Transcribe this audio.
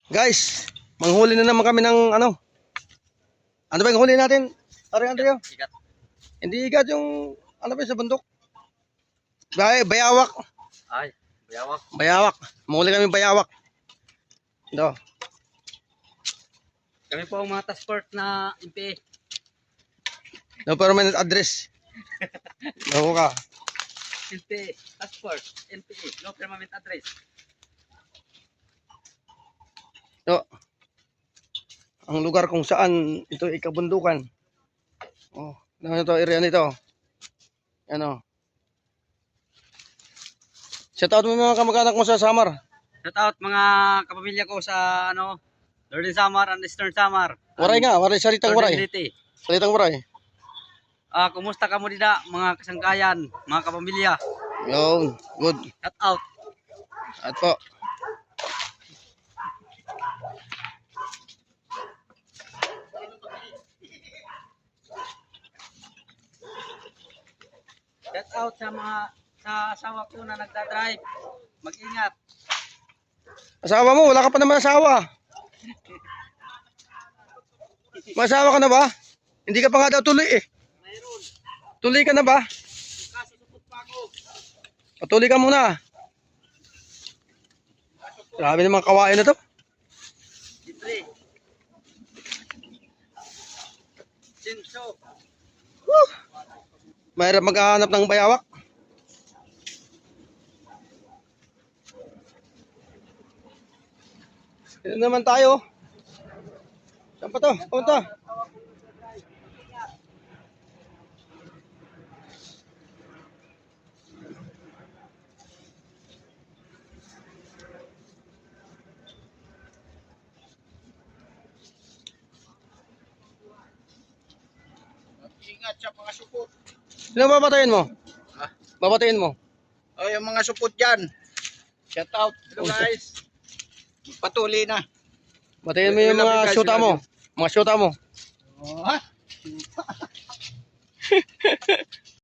Guys, manghuli na naman kami ng ano. Ano ba yung huli natin? Andrea? Ikat. Hindi ikat yung ano ba yung sa bundok? Bayawak. Ay, bayawak. Bayawak. Manghuli kami bayawak. Ito. Kami po ang mga task force na MPA. No permanent address. Ako ka. MPA, task force, MPA, no permanent address. Ito. Ang lugar kung saan ito ikabundukan. Oh, ano ito, area nito. Ano? Shout out mo mga kamag-anak mo sa Samar. Shout out mga kapamilya ko sa Northern Samar and Eastern Samar. Waray nga, waray salitang waray. City. Salitang waray. Kumusta ka mo dida mga kasangkayan, mga kapamilya? Yun, good. Shout out. At po. Shout out sa asawa ko na nagdadrive. Mag-ingat. Asawa mo, wala ka pa naman asawa. May asawa ka na ba? Hindi ka pa nga daw tuloy eh. Mayroon. Tuloy ka na ba? Kaso supot pa ako. Patuloy ka muna. Grabe naman kawain na to. Libre. Sinso. Woo! Mahirap maghahanap ng bayawak. Ito naman tayo. Saan pa to? Punta. Ingat sa mga supot. Sino babatayin mo? Ah. Babatayin mo? O yung mga supot dyan. Shout out. Hello guys. Patuloy na. Batayin mo yung mga syuta mo. Mga syuta mo. Oh, ha?